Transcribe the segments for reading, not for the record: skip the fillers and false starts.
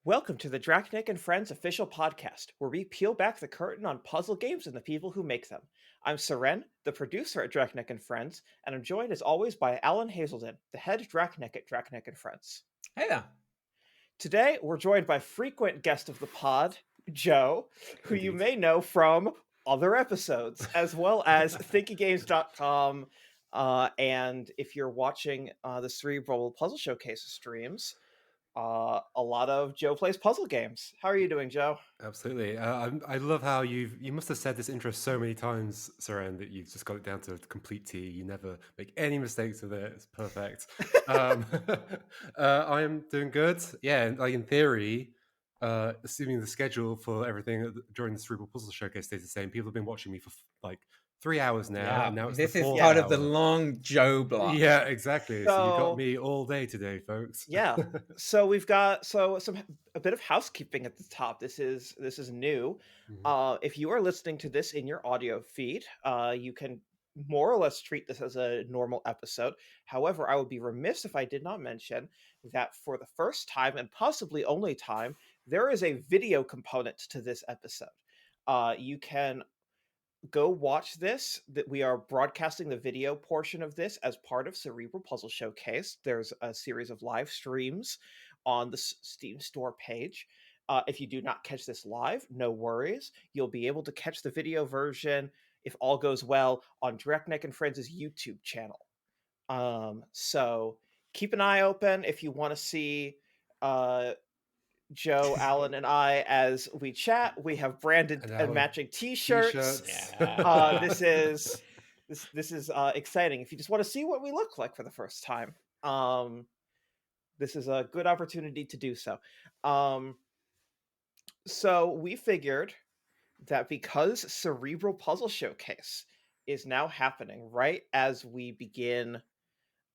Welcome to the Drachnik and Friends official podcast, where we peel back the curtain on puzzle games and the people who make them. I'm Syrenne, the producer at Drachnik and Friends, and I'm joined as always by Alan Hazelden, the head Drachnik at Drachnik and Friends. Hey there. Today, we're joined by frequent guest of the pod, Joe, who you Indeed. may know from other episodes, as well as thinkygames.com. And if you're watching the Cerebral Puzzle Showcase streams, a lot of Joe plays puzzle games. How are you doing, Joe? Absolutely. I love how you must have said this intro so many times, Saren, that you've just got it down to a complete T. You never make any mistakes with it. It's perfect. I am doing good. Yeah, and, like in theory, assuming the schedule for everything during the Cerebral Puzzle Showcase stays the same, people have been watching me for like 3 hours now, and now it's this the is fourth part of the hour. long Joe block. Yeah, exactly. So you got So- me all day today, folks. Yeah. So we've got a bit of housekeeping at the top. This is new. Mhm. If you are listening to this in your audio feed, you can more or less treat this as a normal episode. However, I would be remiss if I did not mention that for the first time and possibly only time, there is a video component to this episode. You can go watch this. That we are broadcasting the video portion of this as part of Cerebral Puzzle Showcase. There's a series of live streams on the Steam store page. If you do not catch this live, no worries. You'll be able to catch the video version, if all goes well, on Drachnik and Friends' YouTube channel. So keep an eye open if you want to see Joe, Alan, and I as we chat. We have branded And and our matching T-shirts. This is exciting. If you just want to see what we look like for the first time, this is a good opportunity to do so. So we figured that because Cerebral Puzzle Showcase is now happening right as we begin,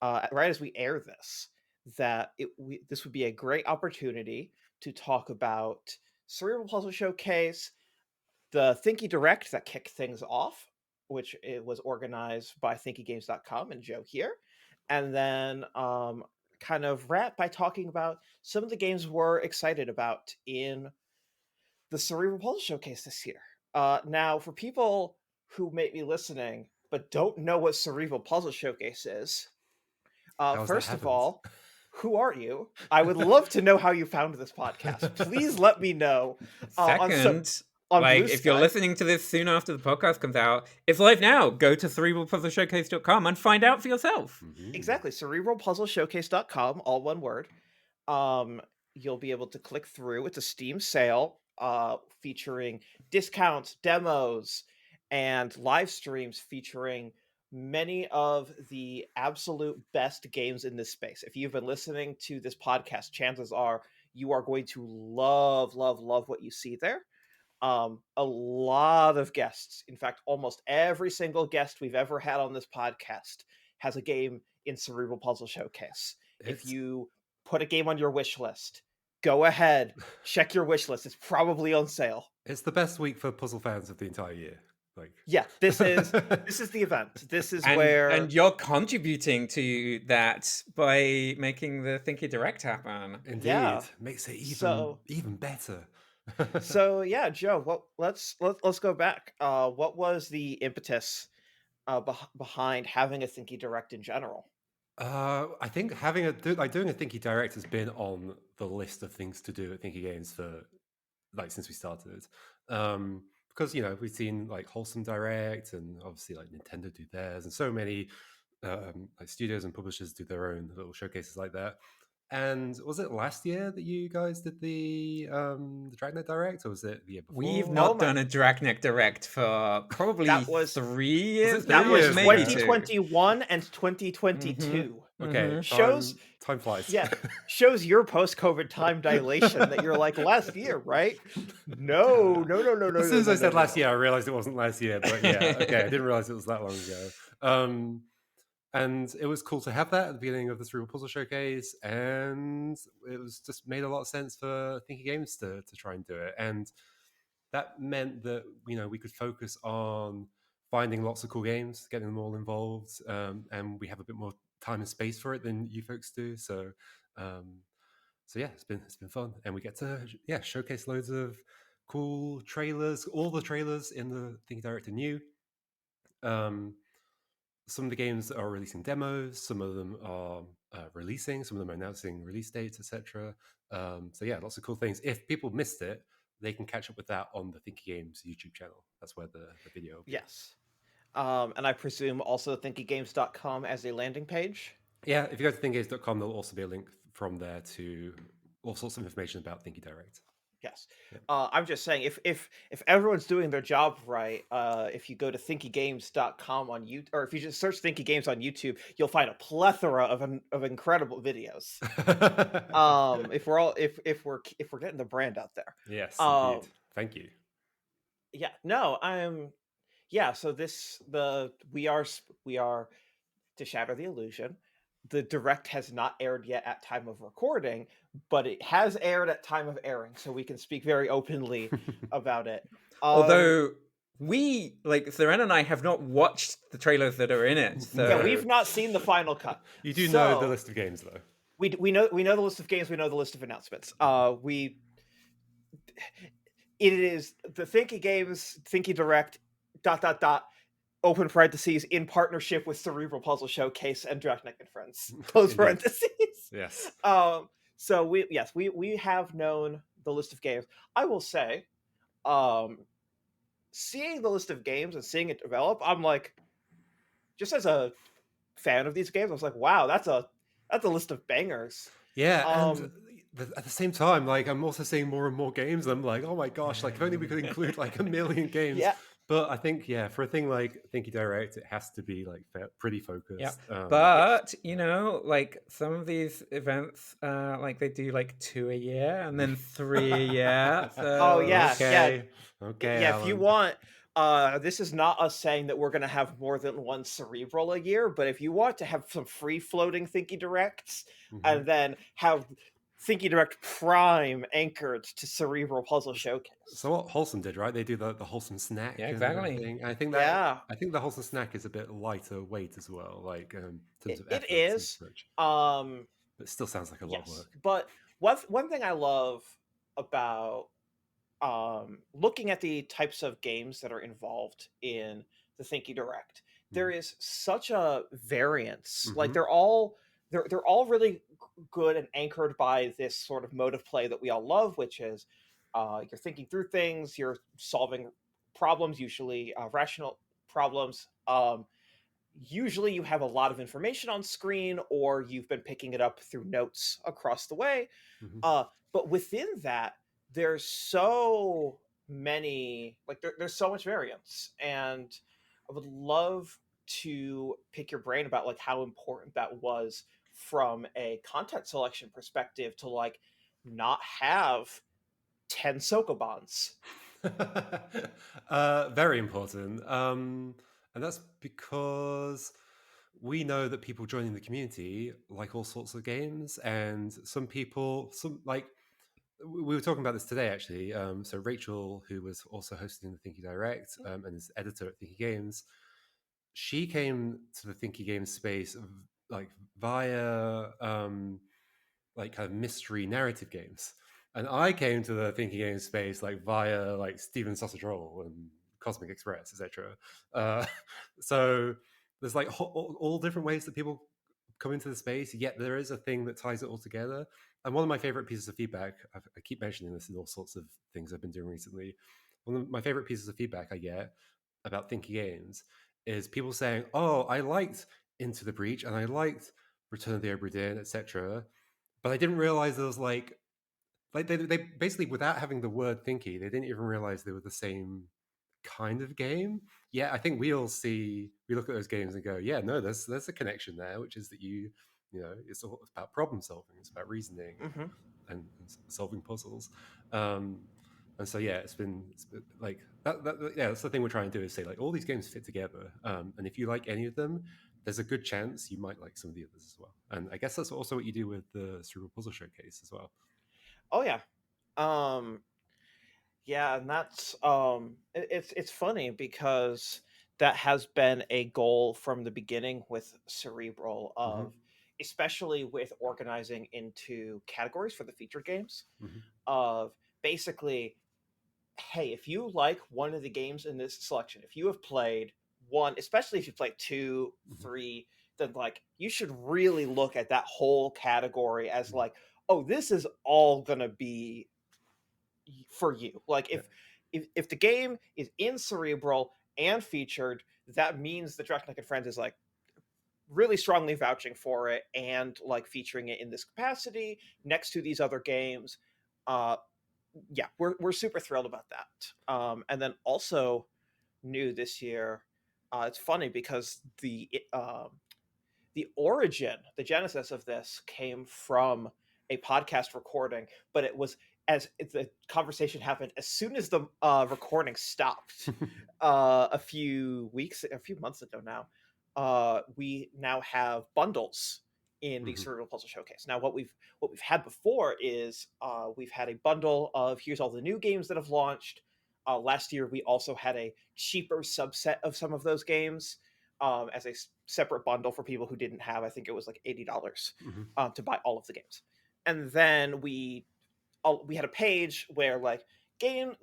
right as we air this, that this would be a great opportunity to talk about Cerebral Puzzle Showcase, the Thinky Direct that kicked things off, which it was organized by ThinkyGames.com and Joe here, and then kind of wrap by talking about some of the games we're excited about in the Cerebral Puzzle Showcase this year. Now, for people who may be listening but don't know what Cerebral Puzzle Showcase is, How's that first of happened? all, who are you? I would love to know how you found this podcast. Please let me know. Second, on like Blue if you're Sky. listening to this soon after the podcast comes out, it's live now. Go to cerebralpuzzleshowcase.com and find out for yourself. Mhm. Exactly, cerebralpuzzleshowcase.com, all one word. You'll be able to click through. It's a Steam sale featuring discounts, demos, and live streams featuring many of the absolute best games in this space. If you've been listening to this podcast, chances are you are going to love what you see there. A lot of guests, in fact, almost every single guest we've ever had on this podcast has a game in Cerebral Puzzle Showcase. If you put a game on your wish list, go ahead, check your wish list. It's probably on sale. It's the best week for puzzle fans of the entire year. Like, Yeah, this is the event. This is and you're contributing to that by making the Thinky Direct happen. indeed, Yeah. makes it So- even better. So yeah, Joe, let's go back. What was the impetus behind having a Thinky Direct in general? I think doing a Thinky Direct has been on the list of things to do at Thinky Games for since we started. Because we've seen like Wholesome Direct and obviously like Nintendo do theirs, and so many like studios and publishers do their own little showcases like that. And was it last year that you guys did the Dragnet Direct, or was it the year before? We've No, not done a Dragnet Direct for probably That was- 3 years. That now, was maybe 2021 and 2022. Okay, Shows- time flies. Yeah, shows your post-COVID time dilation that you're like last year, right? No. As soon as I said last year, I realized it wasn't last year. But yeah, okay, I didn't realize it was that long ago. And it was cool to have that at the beginning of the Cerebral Puzzle Showcase, and it was just made a lot of sense for Thinky Games to try and do it. And that meant that we could focus on finding lots of cool games, getting them all involved, and we have a bit more time and space for it than you folks do. So So yeah, it's been fun, and we get to showcase loads of cool trailers. All the trailers in the Thinky Direct are new. Some of the games are releasing demos. Some of them are releasing. Some of them are announcing release dates, etc. So yeah, lots of cool things. If people missed it, they can catch up with that on the Thinky Games YouTube channel. That's where the video will be. Yes. And I presume also thinkygames.com as a landing page. Yeah, if you go to thinkygames.com, there'll also be a link from there to all sorts of information about Thinky Direct. Yes. Yep. I'm just saying, if everyone's doing their job right, if you go to thinkygames.com on YouTube, or if you just search Thinky Games on YouTube, you'll find a plethora of incredible videos. If we're getting the brand out there. Yes, indeed. Thank you. Yeah. No, yeah. So we are to shatter the illusion. The direct has not aired yet at time of recording, but it has aired at time of airing, so we can speak very openly about it. Although we, like Syrenne and I, have not watched the trailers that are in it. So yeah, we've not seen the final cut. You do know the list of games, though. We know the list of games. We know the list of announcements. It is the Thinky Games Thinky Direct ... open parentheses in partnership with Cerebral Puzzle Showcase and Drachnik and Friends close parentheses. Yes. So we have known the list of games. I will say, seeing the list of games and seeing it develop, I'm like, just as a fan of these games, I was like, wow, that's a list of bangers. Yeah, and at the same time, like, I'm also seeing more and more games. And I'm like, oh my gosh, like if only we could include like a million games. Yeah. But I think, for a thing like Thinky Direct, it has to be like pretty focused. Yeah. But you know, like some of these events, like they do like 2 a year and then 3 a year. So Oh yeah, okay. Yeah, Alan. if you want, this is not us saying that we're going to have more than one Cerebral a year, but if you want to have some free-floating Thinky Directs, and then have Thinky Direct Prime anchored to Cerebral Puzzle Showcase. So what Wholesome did, right? They do the Wholesome snack. Yeah, exactly. And I think that I think the Wholesome snack is a bit lighter weight as well, like in terms of effort. It is. But it still sounds like a lot of work. But one thing I love about looking at the types of games that are involved in the Thinky Direct, there is such a variance. Like they're all really good and anchored by this sort of mode of play that we all love, which is you're thinking through things, you're solving problems, usually rational problems. Usually you have a lot of information on screen, or you've been picking it up through notes across the way. But within that, there's so many, like there's so much variance, and I would love to pick your brain about like how important that was from a content selection perspective to like not have 10 Sokobans. Very important. And that's because we know that people joining the community like all sorts of games, and some like we were talking about this today actually. So Rachel, who was also hosting the Thinky Direct and is editor at Thinky Games, she came to the Thinky Games space like via like kind of mystery narrative games, and I came to the Thinky Games space like via like Steven Sausage Roll and Cosmic Express, etc. So there's like all different ways that people come into the space, yet there is a thing that ties it all together. And one of my favorite pieces of feedback, I keep mentioning this in all sorts of things I've been doing recently, one of my favorite pieces of feedback I get about Thinky Games is people saying, oh, I liked Into the Breach and I liked Return of the Obra Dinn, etc. But I didn't realize there was like they basically, without having the word Thinky, they didn't even realize they were the same kind of game. Yeah, I think we look at those games and go, yeah, no, there's a connection there, which is that you know, it's all about problem solving, it's about reasoning and solving puzzles. And so yeah, it's been like that that's the thing we're trying to do, is say like all these games fit together, and if you like any of them, there's a good chance you might like some of the others as well. And I guess that's also what you do with the Cerebral Puzzle Showcase as well. Oh yeah. Yeah, and that's it's funny because that has been a goal from the beginning with Cerebral of especially with organizing into categories for the featured games, Mhm. of basically, hey, if you like one of the games in this selection, if you have played one, especially if you played 2, Mhm. 3, then like you should really look at that whole category as like, oh, this is all gonna be for you. Like Yeah. if the game is in Cerebral and featured, that means the Direct and Friends is like really strongly vouching for it and like featuring it in this capacity next to these other games. Uh, yeah, we're super thrilled about that. And then also new this year, it's funny because the origin, the genesis of this came from a podcast recording, but it was as the conversation happened as soon as the recording stopped a few months ago now. We now have bundles in the Mhm. Cerebral Puzzle Showcase. Now, what we've had before is we've had a bundle of here's all the new games that have launched. Last year, we also had a cheaper subset of some of those games as a separate bundle for people who didn't have. I think it was like $80 Mhm. to buy all of the games. And then we had a page where games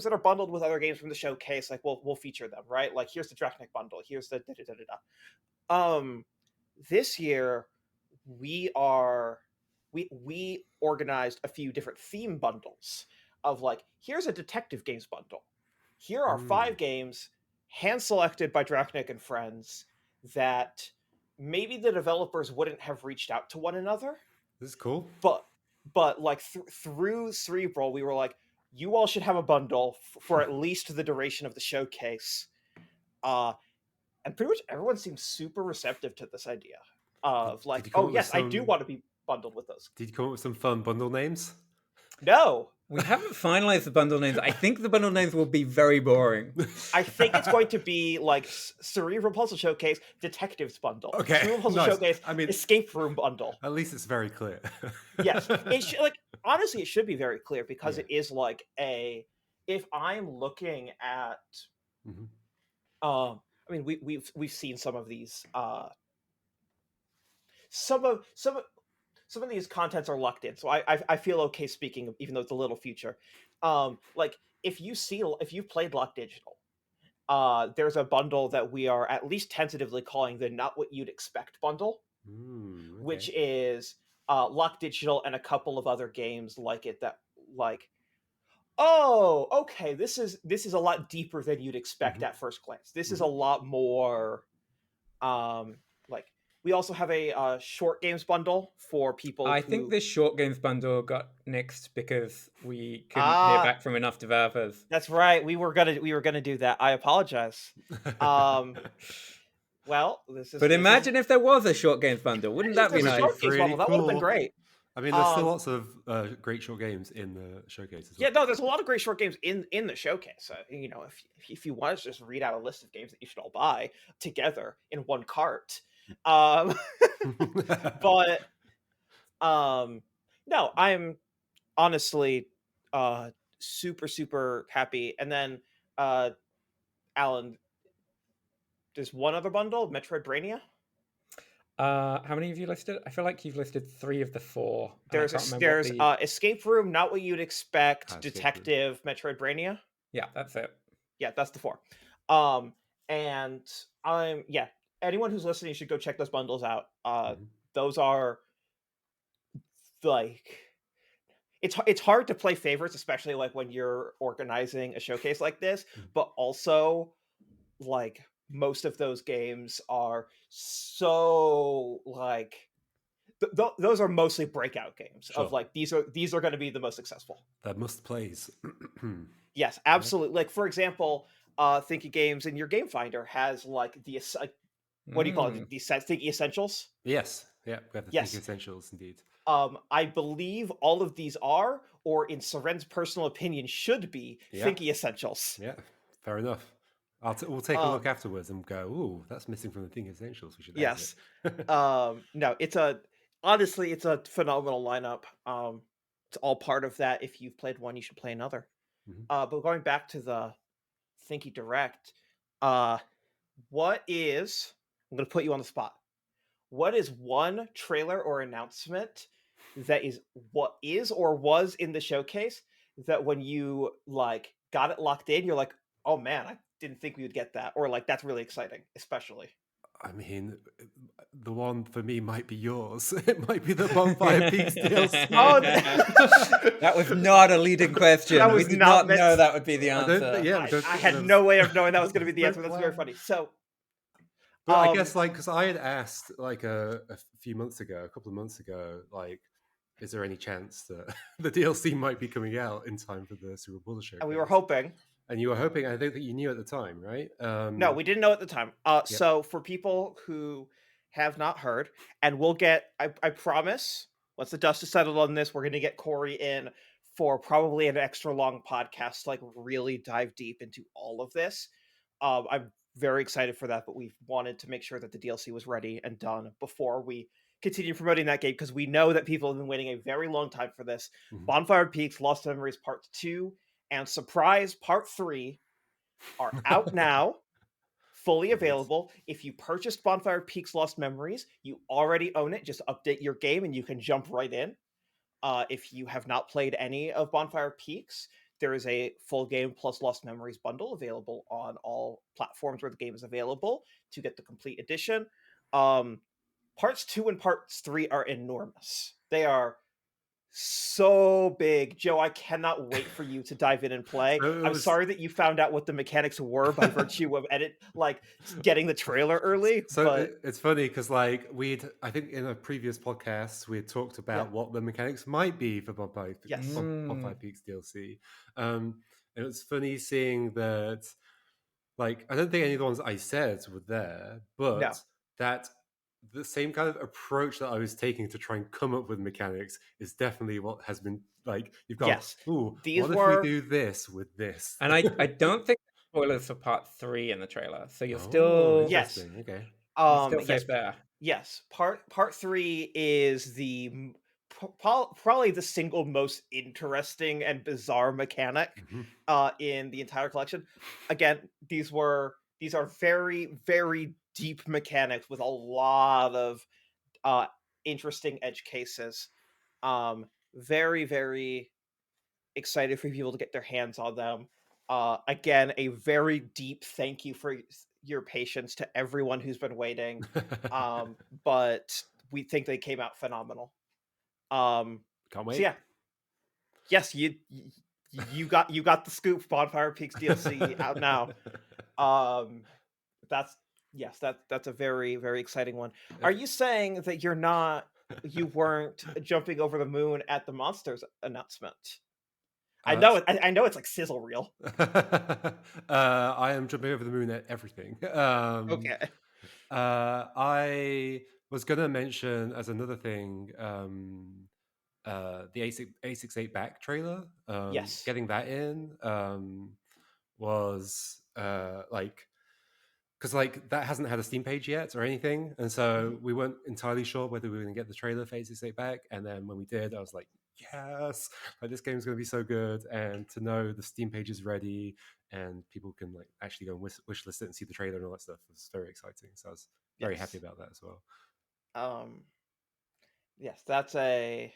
that are bundled with other games from the showcase, like we'll feature them, right? Like here's the Drachnik bundle, here's the da da da da da. This year we organized a few different theme bundles of like here's a detective games bundle. Here are 5 games hand selected by Drachnik and friends that maybe the developers wouldn't have reached out to one another, This is cool. but like through Cerebral, we were like, you all should have a bundle for at least the duration of the showcase. And pretty much everyone seems super receptive to this idea of Did like, you come oh up with yes, I do some? want to be bundled with those. Did you come up with some fun bundle names? No, We haven't finalized the bundle names. I think the bundle names will be very boring. I think it's going to be like Cerebral Puzzle Showcase Detectives Bundle, Okay, Cerebral Puzzle nice. Showcase I mean, Escape Room Bundle. at least it's very clear. Yes, it should, like honestly, it should be very clear because Yeah. it is like a. If I'm looking at, Mhm. I mean, we've seen some of these. Some of these contents are locked in, so I feel okay speaking, even though it's a little future. Like if you've played LOK Digital, there's a bundle that we are at least tentatively calling the Not What You'd Expect bundle, which Okay. is LOK Digital and a couple of other games like it that like, oh, okay, this is a lot deeper than you'd expect Mhm. at first glance. This is Mhm. a lot more like we also have a short games bundle for people I think who this short games bundle got nixed because we couldn't hear ah back from enough developers. that's right, we were gonna do that. I apologize. um well, But this is imagine if there was a short games bundle. Wouldn't if that be there's a Would be short nice? games pretty bundle, that would have been cool. great. I mean, there's still um lots of great short games in the showcase as Yeah, well. no, there's a lot of great short games in the showcase. You know, if you want to just read out a list of games that you should all buy together in one cart, um, but no, I'm honestly uh super happy. And then uh, Alan, there's one other bundle, Metroid Brainia. How many of you listed? I feel like you've listed 3 of the 4, and I can't remember what There's the. Escape Room, Not What You'd Expect, Escape Room. Detective, Metroid Brainia. Yeah, that's it. Yeah, that's the 4. Um, and yeah, anyone who's listening should go check those bundles out. Mhm. Those are like it's hard to play favorites, especially like when you're organizing a showcase like this. Mhm. But also, like most of those games are so like those are mostly breakout games of Sure. like these are going to be the most successful. They're must plays. Yes, absolutely. Like for example, Thinky Games in your game finder has like what do you call it? Mm. The Thinky Essentials. Yes. Yeah, we have the Think Yes. Essentials indeed. I believe all of these are, or in Syrenne's personal opinion, should be Yeah. Thinky Essentials. Yeah, fair enough. We'll take a Um, look afterwards and go, ooh, that's missing from the Think Essentials. We should add yes. it. No, honestly, it's a phenomenal lineup. It's all part of that. If you've played one, you should play another. Mhm. But going back to the Thinky Direct, I'm going to put you on the spot. what is one trailer or announcement that is what is or was in the showcase that when you like got it locked in, you're like, oh man, I didn't think we would get that, or like that's really exciting, especially. I mean, the one for me might be yours. It might be the Bonfire Peaks DLC. Oh, That was not a leading question. That We was did not not meant know to- that would be the I don't answer. think, yeah, I, because I had no way of knowing that was going to be the answer. no That's very plan. funny. So, But I guess, like, because I had asked, like, a few months ago, a couple of months ago, like, is there any chance that the DLC might be coming out in time for the Cerebral Puzzle Showcase? and we were hoping. And you were hoping, I think that you knew at the time, right? No, we didn't know at the time. Yep. So for people who have not heard, and we'll get, I promise, once the dust is settled on this, we're going to get Corey in for probably an extra long podcast to like really dive deep into all of this. I'm very excited for that, but we wanted to make sure that the DLC was ready and done before we continue promoting that game, because we know that people have been waiting a very long time for this. Mhm. Bonfire Peaks Lost Memories Part 2 and Surprise Part 3 are out now, fully available. If you purchased Bonfire Peaks Lost Memories, you already own it. Just update your game and you can jump right in. If you have not played any of Bonfire Peaks, there is a full game plus Lost Memories bundle available on all platforms where the game is available to get the complete edition. Parts 2 and Parts 3 are enormous. They are so big. Joe, I cannot wait for you to dive in and play. So it I'm was- sorry that you found out what the mechanics were by virtue of getting the trailer early. So but it's funny because, like, I think in a previous podcast, we had talked about Yeah. what the mechanics might be for Bonfire Yes. Bonfire Peaks DLC. And it's funny seeing that, like, I don't think any of the ones I said were there, but No. that the same kind of approach that I was taking to try and come up with mechanics is definitely what has been, like, you've gone, Yes. ooh, These what were- if we do this with this? And I don't think there's spoilers for part 3 in the trailer, so you're Oh, still Yes. interesting. Okay. you're still yes, safe there. yes. Part 3 is probably the single most interesting and bizarre mechanic Mhm. in the entire collection. Again, these are very, very deep mechanics with a lot of interesting edge cases. Very, very excited for people to get their hands on them. Again, a very deep thank you for your patience to everyone who's been waiting. But we think they came out phenomenal. Can't wait. So yeah, yes, you got the scoop. Bonfire Peaks DLC out now. That's a very, very exciting one. Are you saying that you weren't jumping over the moon at the monsters announcement? I know it's like sizzle reel. I am jumping over the moon at everything. Okay. I was going to mention as another thing the A68 back trailer. Yes. Getting that in was like, because like that hasn't had a Steam page yet or anything, and so we weren't entirely sure whether we were going to get the trailer for A68 back. And then when we did, I was like, yes, like this game's going to be so good. And to know the Steam page is ready and people can like actually go and wish list it and see the trailer and all that stuff was very exciting. So I was very happy about that as well. Yes, that's a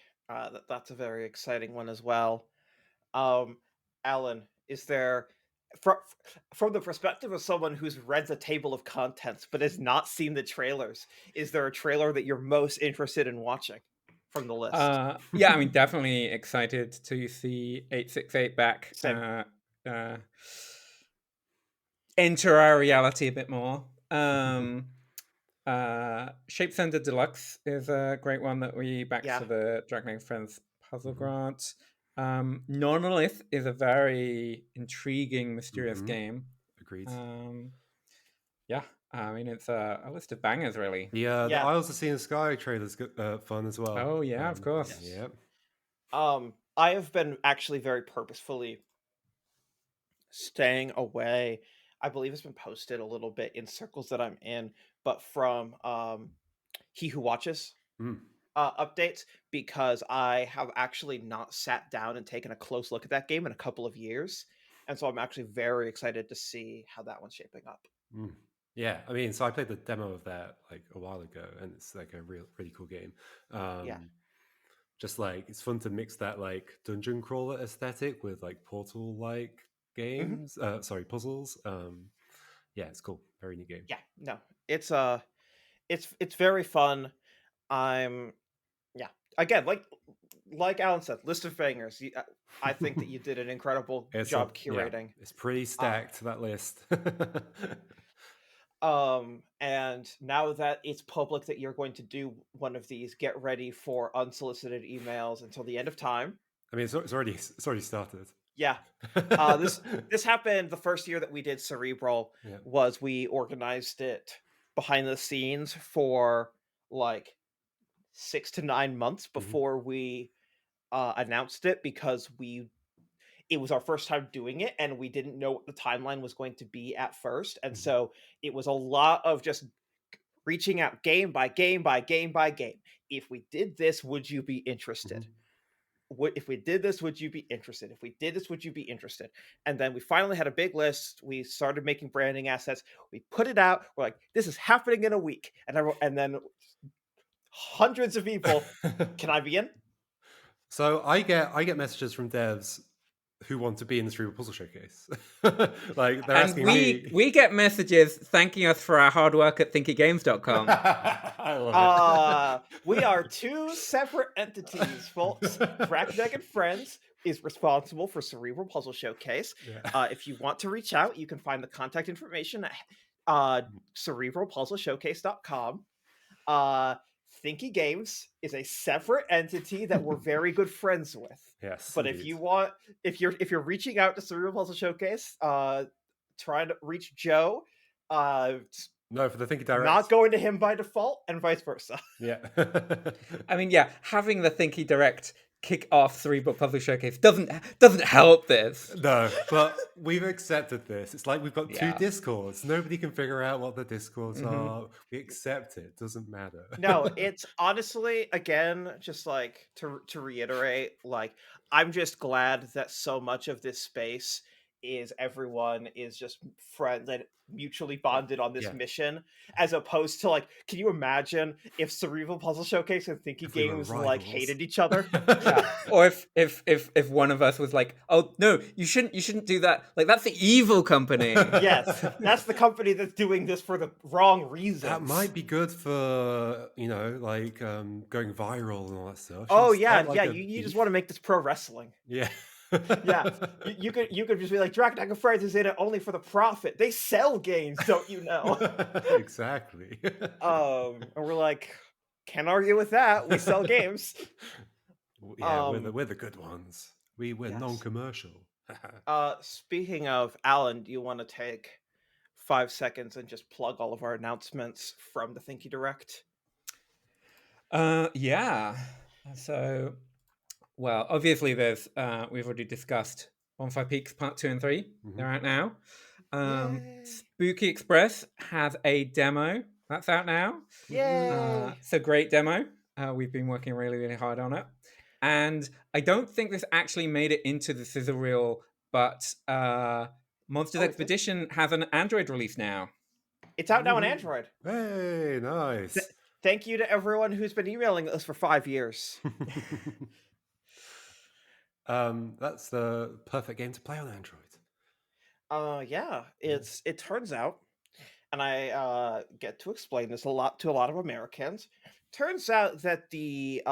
very exciting one as well. Alan, is there from the perspective of someone who's read the table of contents but has not seen the trailers, is there a trailer that you're most interested in watching from the list? Yeah, I mean, definitely excited to see 868 back. Same. Enter our reality a bit more. Shape Sender Deluxe is a great one that we backed Yeah. for the Dragon Age Friends puzzle grant. Linelith is a very intriguing, mysterious game. Agreed. Yeah, I mean, it's a list of bangers, really. The Yeah. Isles of Sea and Sky trailer's fun as well. Oh, yeah, of course. Yes. Yeah. I have been actually very purposefully staying away. I believe it's been posted a little bit in circles that I'm in, but from He Who Watches updates, because I have actually not sat down and taken a close look at that game in a couple of years, and so I'm actually very excited to see how that one's shaping up. Yeah, I mean, so I played the demo of that like a while ago, and it's like a really cool game. Yeah. Just like it's fun to mix that like dungeon crawler aesthetic with like Portal like Hmm. games. Sorry, puzzles. Yeah, it's cool. Very neat game. Yeah. No, it's it's very fun. I'm yeah. Again, like Alan said, list of bangers. I think that you did an incredible job Yeah, curating. it's pretty Uh, stacked that list. and now that it's public that you're going to do one of these, get ready for unsolicited emails until the end of time. I mean, it's already started. Yeah. This happened the first year that we did Cerebral. Yeah. Was we organized it behind the scenes for like 6 to 9 months before we announced it, because it was our first time doing it and we didn't know what the timeline was going to be at first, and so it was a lot of just reaching out game by game by game by game. If we did this, would you be interested? If we did this, would you be interested? If we did this, would you be interested? And then we finally had a big list. We started making branding assets. We put it out. We're like, this is happening in a week. And then hundreds of people, can I be in? So I get messages from devs who want to be in the Cerebral Puzzle Showcase. Like they're And asking me. we get messages thanking us for our hard work at thinkygames.com. I love it. We are two separate entities, folks. Crackneck and Friends is responsible for Cerebral Puzzle Showcase. Yeah. If you want to reach out, you can find the contact information at cerebralpuzzleshowcase.com. Thinky Games is a separate entity that we're very good friends with. Yes. But indeed. if you're reaching out to Cerebral Puzzle Showcase, trying to reach Joe, No, for the Thinky Direct. not going to him by default, and vice versa. Yeah. I mean, yeah, having the Thinky Direct kick off Cerebral Puzzle Showcase doesn't help this. No, but we've accepted this. It's like we've got two Yeah. Discords. Nobody can figure out what the Discords are. We accept it. Doesn't matter. No, it's honestly, again, just like to reiterate, like I'm just glad that so much of this space is everyone is just friends and mutually bonded on this Yeah. mission, as opposed to like, can you imagine if Cerebral Puzzle Showcase and Thinky If we were Games like rivals. hated each other? Yeah. Or if one of us was like, oh no, you shouldn't do that. Like that's the evil company. Yes, that's the company that's doing this for the wrong reasons. That might be good for, like going viral and all that stuff. Oh Just yeah, start, like, yeah. a You just beef. want to make this pro wrestling. Yeah. Yeah, you could just be like, Dragon Friends is in it only for the profit. They sell games, don't you know? Exactly. And we're like, can't argue with that. We sell games. Yeah, we're the good ones. We're Yes. non-commercial. Speaking of, Alan, do you want to take 5 seconds and just plug all of our announcements from the Thinky Direct? Yeah. So, well, obviously there's we've already discussed Bonfire Peaks Part 2 and 3. They're out now. Yay. Spooky Express has a demo that's out now. Yay! It's a great demo. We've been working really, really hard on it. And I don't think this actually made it into the sizzle reel, but Monsters Expedition has an Android release now. It's out now on Android. Hey, nice. Thank you to everyone who's been emailing us for 5 years. That's the perfect game to play on Android. Yeah, it turns out, and I get to explain this a lot of Americans. Turns out that the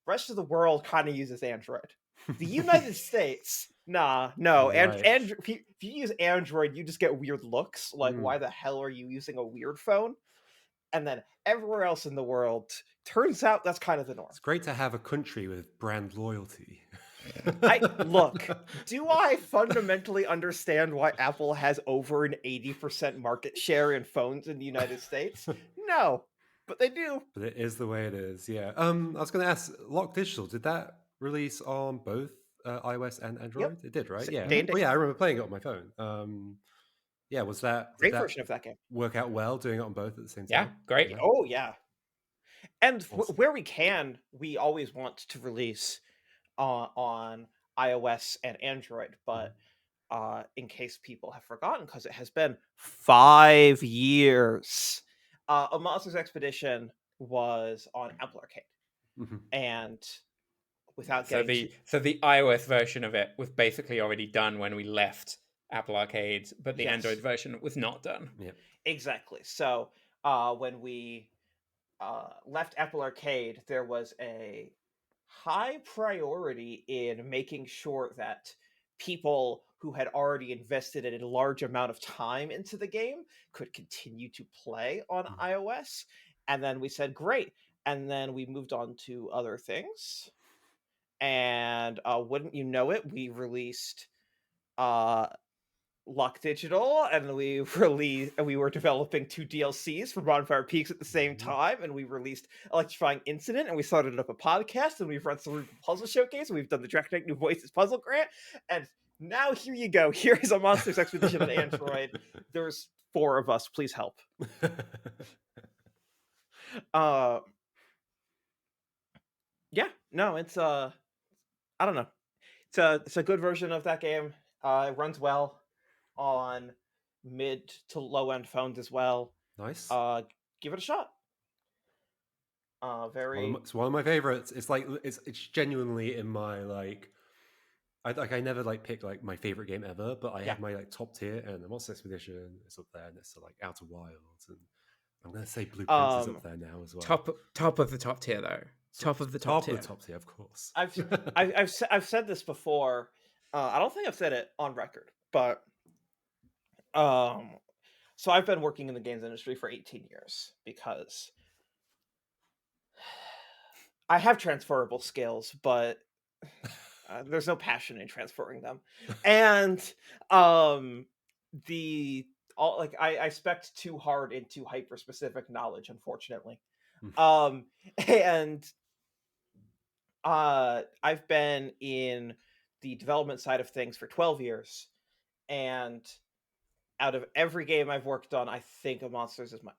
rest of the world kind of uses Android. The United States, no. Right. And if you use Android, you just get weird looks. Like, why the hell are you using a weird phone? And then everywhere else in the world, turns out that's kind of the norm. It's great to have a country with brand loyalty. Look, do I fundamentally understand why Apple has over an 80% market share in phones in the United States? No, but they do. But it is the way it is, yeah. I was going to ask, LOK Digital, did that release on both iOS and Android? It did, right? Yeah. Day. Well, yeah, I remember playing it on my phone. Yeah, was that Great version of that game. work out well doing it on both at the same Yeah, time? great. Yeah. Oh yeah, and Awesome. where we can, we always want to release on iOS and Android, but in case people have forgotten, because it has been 5 years. A Monsters Expedition was on Apple Arcade, and without So getting the iOS version of it was basically already done when we left Apple Arcade, but the Android version was not done. Yeah. Exactly. So when we left Apple Arcade, there was a high priority in making sure that people who had already invested a large amount of time into the game could continue to play on iOS. And then we said, great. And then we moved on to other things. And wouldn't you know it, we released LOK Digital, and we were developing 2 DLCs for Bonfire Peaks at the same time, and we released Electrifying Incident, and we started up a podcast, and we've run Cerebral Puzzle Showcase, and we've done the Direct New Voices Puzzle Grant, and now here you go. Here is a Monsters Expedition on Android. There's 4 of us. Please help. Yeah, no, it's I don't know. It's a good version of that game. It runs well on mid to low end phones as well. Nice. Give it a shot. It's one of my favorites. It's like it's genuinely in my like. I never like pick like my favorite game ever, but I have my like top tier, and the Monster Expedition is up there next to like Outer Wilds, and I'm gonna say Blueprints is up there now as well. Top of the top tier though. Top of the top tier. Top of the top tier, of course. I've said this before. I don't think I've said it on record, but so I've been working in the games industry for 18 years because I have transferable skills, but there's no passion in transferring them. And I spec'd too hard into hyper specific knowledge, unfortunately. And I've been in the development side of things for 12 years, and out of every game I've worked on, I think Monsters is my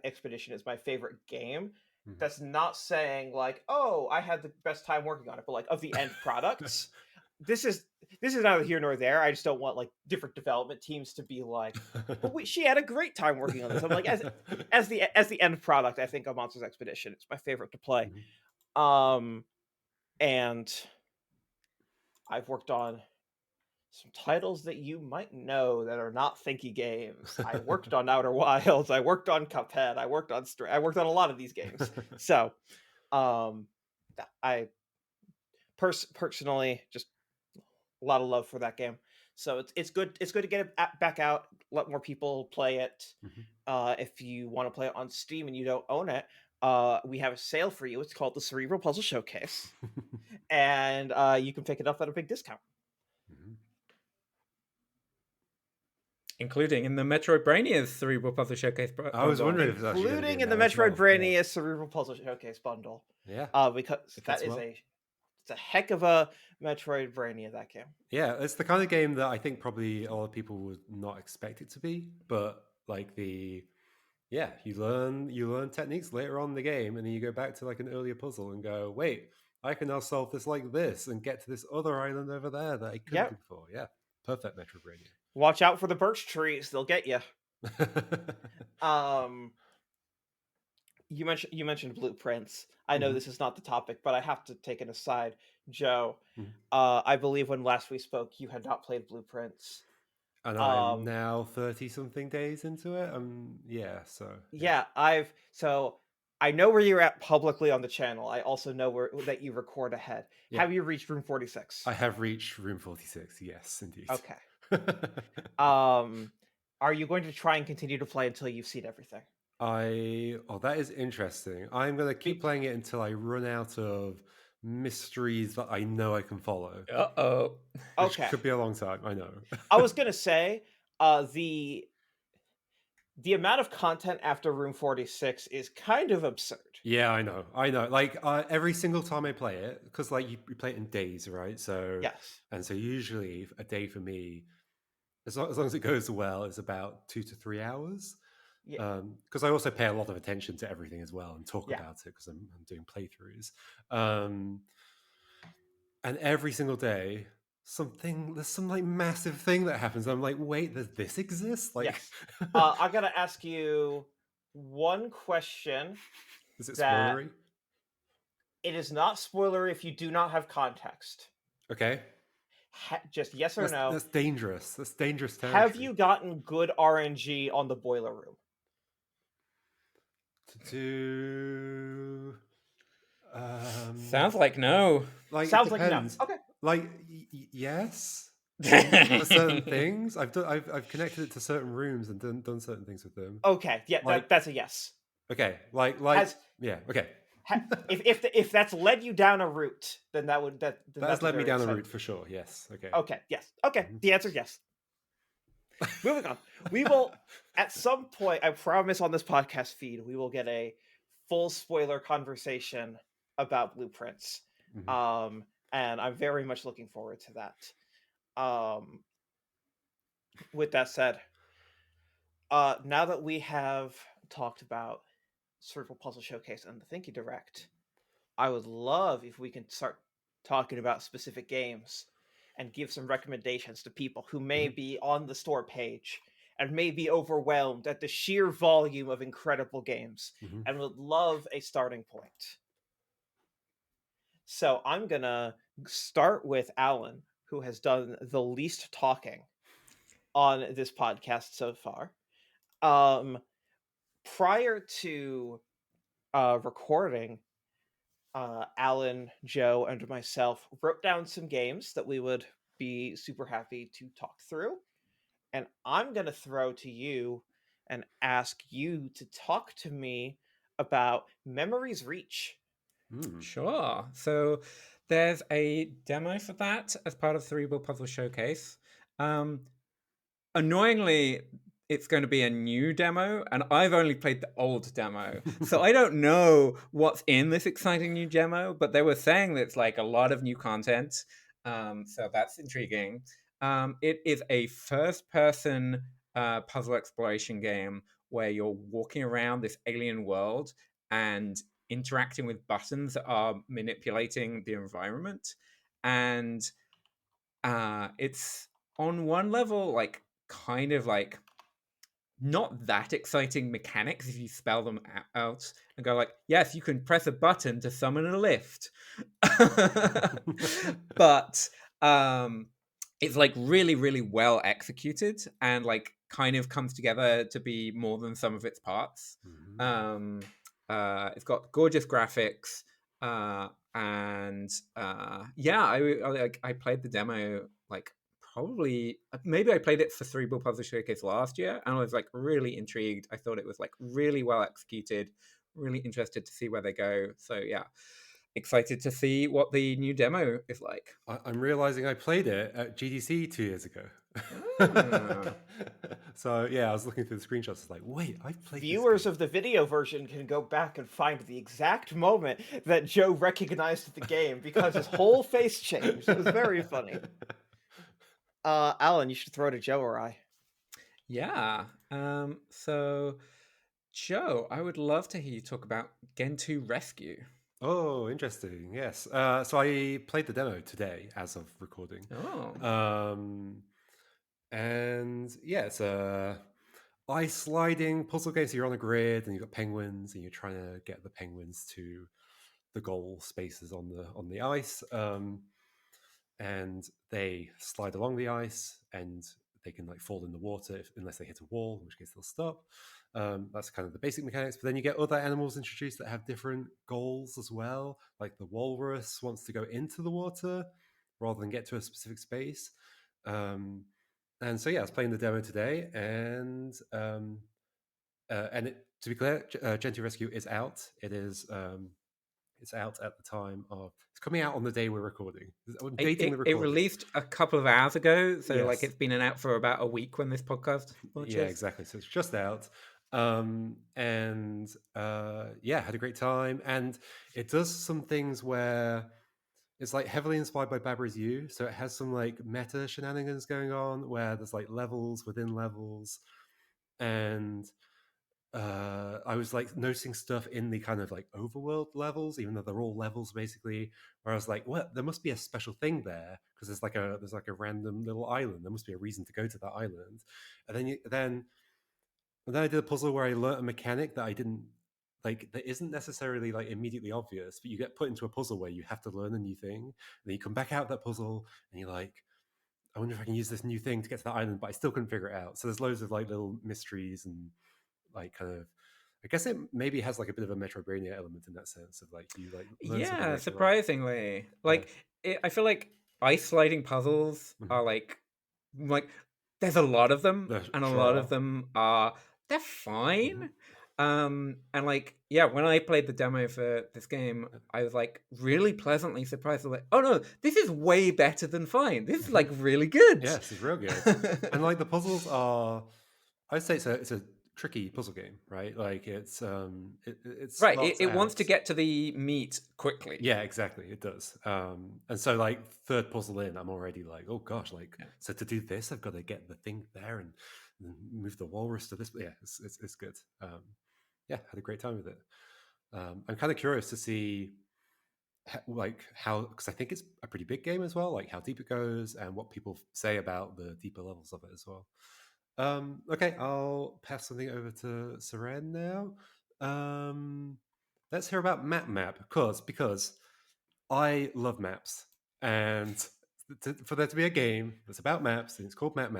Expedition is my favorite game. That's not saying like, oh, I had the best time working on it, but like of the end products, this is neither here nor there. I just don't want like different development teams to be like, but she had a great time working on this. I'm like, as the end product, I think a Monsters Expedition is my favorite to play. And I've worked on some titles that you might know that are not Thinky games. I worked on Outer Wilds. I worked on Cuphead. I worked on a lot of these games. So, I personally just a lot of love for that game. So it's good. It's good to get it back out. Let more people play it. If you want to play it on Steam and you don't own it, we have a sale for you. It's called the Cerebral Puzzle Showcase, and you can pick it up at a big discount. Including in the Metroid Brainia's Cerebral Puzzle Showcase bundle. I was wondering if that's including in the Metroid Brainia's Cerebral Puzzle Showcase bundle. Yeah. Because that is it's a heck of a Metroid Brainia, that game. Yeah, it's the kind of game that I think probably a lot of people would not expect it to be, but like you learn techniques later on in the game, and then you go back to like an earlier puzzle and go, wait, I can now solve this like this and get to this other island over there that I couldn't do before. Yeah, perfect Metroid Brainia. Watch out for the birch trees; they'll get you. You mentioned Blueprints. I know this is not the topic, but I have to take an aside. Joe, I believe when last we spoke, you had not played Blueprints. And I'm now 30-something days into it. I know where you're at publicly on the channel. I also know that you record ahead. Yeah. Have you reached room 46? I have reached room 46. Yes, indeed. Okay. Are you going to try and continue to play until you've seen everything? That is interesting. I'm going to keep playing it until I run out of mysteries that I know I can follow. Okay. Could be a long time, I know. I was going to say, the amount of content after room 46 is kind of absurd. Yeah, I know. Like every single time I play it, because like you play it in days, right? So yes. And so usually a day for me, as long as it goes well, is about 2 to 3 hours. Yeah. Because I also pay a lot of attention to everything as well and talk about it because I'm doing playthroughs. And every single day there's some like massive thing that happens. I'm like, wait, does this exist? Like, Yes. I gotta ask you one question. is it That spoilery? it is not spoiler if you do not have context. Okay. Just yes or no. That's dangerous. That's dangerous territory. Have you gotten good RNG on the boiler room? To do... Sounds like no. Like, Sounds it like no. depends. Okay. Like, yes. For certain things, I've connected it to certain rooms and done certain things with them. Okay, yeah, Like- that's a yes. Okay, like yeah, okay. If that's led you down a route, then that That that's has led me very down a exciting. route for sure. Yes. Okay. Okay, yes. Okay, Mhm. the answer is yes. Moving on. We will, at some point, I promise on this podcast feed, we will get a full spoiler conversation about blueprints. Mhm. And I'm very much looking forward to that. With that said, now that we have talked about Cerebral Puzzle Showcase and the Thinky Direct, I would love if we can start talking about specific games and give some recommendations to people who may be on the store page and may be overwhelmed at the sheer volume of incredible games and would love a starting point. So I'm gonna start with Alan, who has done the least talking on this podcast so far. Prior to recording, Alan, Joe, and myself wrote down some games that we would be super happy to talk through. And I'm going to throw to you and ask you to talk to me about Memories Reach. Sure. So there's a demo for that as part of Cerebral Puzzle Showcase. Annoyingly, it's going to be a new demo, and I've only played the old demo. So I don't know what's in this exciting new demo, but they were saying that it's like a lot of new content. So that's intriguing. It is a first-person puzzle exploration game where you're walking around this alien world and interacting with buttons that are manipulating the environment. And it's on one level, like, kind of like not that exciting mechanics if you spell them out and go like, yes, you can press a button to summon a lift. But it's like really, really well executed and like kind of comes together to be more than some of its parts. It's got gorgeous graphics, and yeah, I played the demo like probably maybe I played it for Cerebral Puzzle Showcase last year, and I was like really intrigued. I thought it was like really well executed, really interested to see where they go. So yeah, excited to see what the new demo is like. I'm realizing I played it at GDC 2 years ago. So yeah, I was looking through the screenshots. It's like, wait, I've played. Viewers of the video version can go back and find the exact moment that Joe recognized the game because his whole face changed. It was very funny. Alan, you should throw to Joe or I. Yeah. So, Joe, I would love to hear you talk about Gentoo Rescue. Oh, interesting. Yes. So I played the demo today as of recording. Oh. And yeah, it's a ice sliding puzzle game. So you're on a grid and you've got penguins and you're trying to get the penguins to the goal spaces on the ice. And they slide along the ice and they can like fall in the water unless they hit a wall, in which case they'll stop. That's kind of the basic mechanics. But then you get other animals introduced that have different goals as well. Like the walrus wants to go into the water rather than get to a specific space. And so yeah, I was playing the demo today, and to be clear, Gentoo Rescue is out. It's out at the time of. It's coming out on the day we're recording. I'm dating the recording. It released a couple of hours ago, so Yes. like it's been out for about a week when this podcast launches. Yeah, exactly. So it's just out. Yeah, had a great time. And it does some things where it's like heavily inspired by Babri's U. So it has some like meta shenanigans going on where there's like levels within levels. And I was like noticing stuff in the kind of like overworld levels, even though they're all levels basically. Where I was like, "Well, there must be a special thing there because there's like a random little island. There must be a reason to go to that island." And then I did a puzzle where I learnt a mechanic that I didn't like. That isn't necessarily like immediately obvious, but you get put into a puzzle where you have to learn a new thing. And then you come back out of that puzzle and you're like, I wonder if I can use this new thing to get to that island, but I still couldn't figure it out. So there's loads of like little mysteries and like kind of, I guess it maybe has like a bit of a Metroidvania element in that sense of like you like learn something. Yeah, surprisingly. Like I feel like ice sliding puzzles are like there's a lot of them, and a lot of them are they're fine. And like when I played the demo for this game, I was like really pleasantly surprised. I was like, oh no, this is way better than fine. This is like really good. Yes, it's real good. And like the puzzles are, I'd say it's a tricky puzzle game, right? Like it's right. It wants to get to the meat quickly. Yeah, exactly. It does. And so like third puzzle in, I'm already like, oh gosh, like so to do this, I've got to get the thing there and move the walrus to this. But yeah, it's good. Yeah, had a great time with it. I'm kind of curious to see like how, because I think it's a pretty big game as well, like how deep it goes and what people say about the deeper levels of it as well. Okay, I'll pass something over to Syrenne now. Let's hear about Map because I love maps, and for there to be a game that's about maps and it's called Map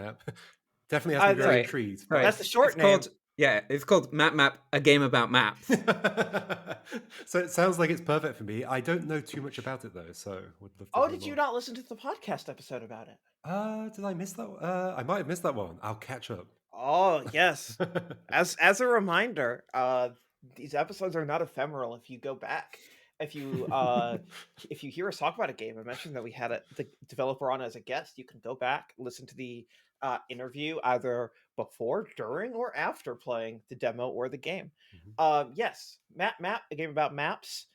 definitely has me very intrigued. Right. That's the short name. It's called Map, a game about maps. So it sounds like it's perfect for me. I don't know too much about it though, so would love to. Oh, did you not listen to the podcast episode about it? Did I miss that? I might have missed that one. I'll catch up. Oh yes. As a reminder, these episodes are not ephemeral. If you go back, if you hear us talk about a game, I mentioned that we had the developer on as a guest. You can go back, listen to the interview either before, during, or after playing the demo or the game. Yes, Map, a game about maps,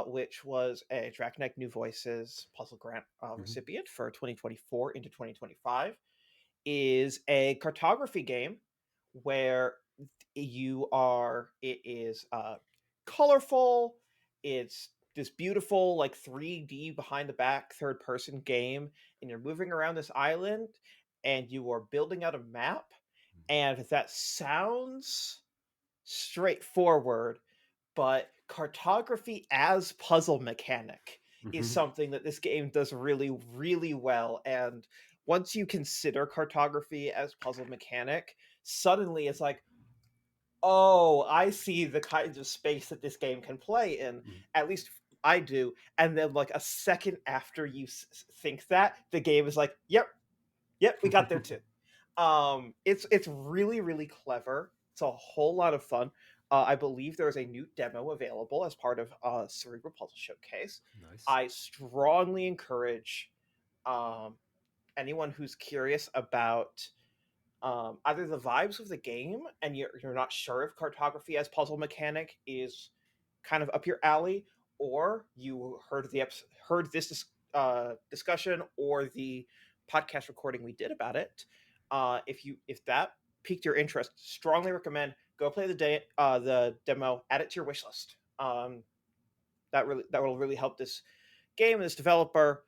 which was a Dragneck New Voices puzzle grant recipient for 2024 into 2025, is a cartography game where it is colorful. It's this beautiful like 3D behind the back third person game, and you're moving around this island and you are building out a map. And that sounds straightforward, but cartography as puzzle mechanic is something that this game does really, really well. And once you consider cartography as puzzle mechanic, suddenly it's like, oh, I see the kinds of space that this game can play in. At least I do. And then like a second after you think that, the game is like, yep, we got there too. It's really, really clever. It's a whole lot of fun. I believe there is a new demo available as part of Cerebral Puzzle Showcase. Nice. I strongly encourage anyone who's curious about either the vibes of the game and you're not sure if cartography as puzzle mechanic is kind of up your alley, or you heard this discussion or the podcast recording we did about it. If that piqued your interest, strongly recommend go play the demo, add it to your wish list. That will really help this game and this developer.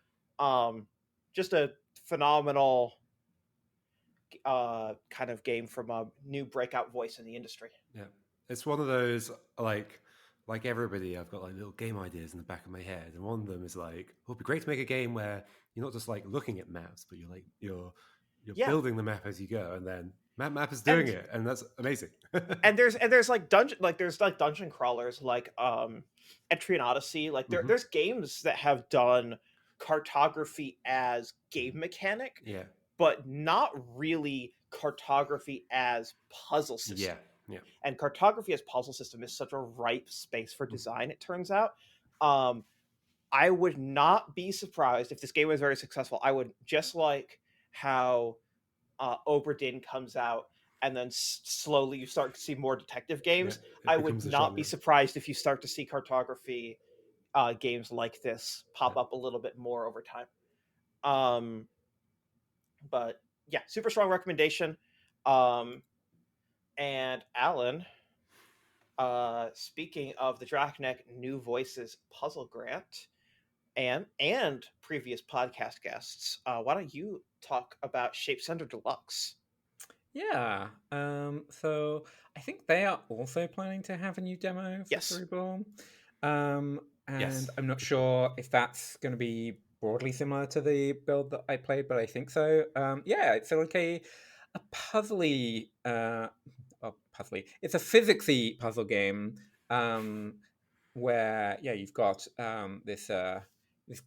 Just a phenomenal kind of game from a new breakout voice in the industry. Yeah, it's one of those like everybody, I've got like little game ideas in the back of my head, and one of them is like, oh, it'd be great to make a game where you're not just like looking at maps, but you're building the map as you go, and then Map is doing it, and that's amazing. and there's like dungeon crawlers like Entry and Odyssey. Like there's games that have done cartography as game mechanic, but not really cartography as puzzle system. Yeah. And cartography as puzzle system is such a ripe space for design, it turns out. I would not be surprised if this game was very successful. I would, just like how Oberdin comes out and then slowly you start to see more detective games. I would not be surprised if you start to see cartography games like this pop up a little bit more over time. But yeah, super strong recommendation. And Alan, Speaking of the Draknek New Voices Puzzle Grant and previous podcast guests, why don't you talk about Shape Center Deluxe? Yeah. So I think they are also planning to have a new demo for Yes. Cerebral. Yes. And I'm not sure if that's going to be broadly similar to the build that I played, but I think so. Yeah, it's like a puzzly, puzzly. It's a physicsy puzzle game. Where you've got this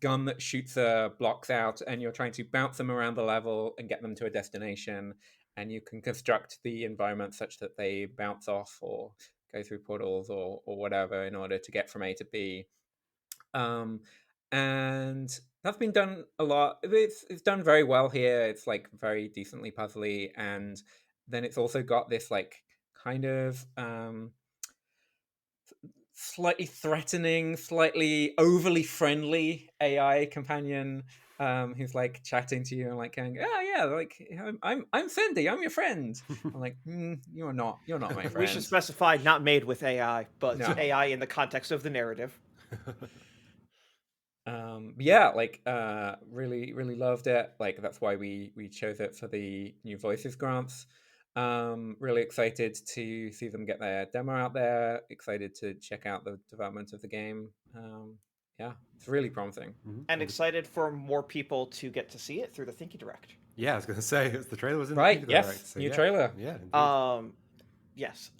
gun that shoots blocks out, and you're trying to bounce them around the level and get them to a destination. And you can construct the environment such that they bounce off or go through portals or whatever in order to get from A to B. And that's been done a lot. It's done very well here. It's like very decently puzzly, and then it's also got this like kind of slightly threatening, slightly overly friendly AI companion who's like chatting to you and like going, "Oh yeah, like I'm Cindy, I'm your friend." I'm like, "You're not my We should friend." specify not made with AI, but No. AI in the context of the narrative. Yeah, like really loved it. Like that's why we chose it for the new voices grants. Really excited to see them get their demo out there. Excited to check out the development of the game. Yeah, it's really promising. And excited for more people to get to see it through the Thinky Direct. Yeah, I was going to say the trailer was in the Right? Thinky Yes. Direct. So New yeah, trailer. yeah, indeed. Yes.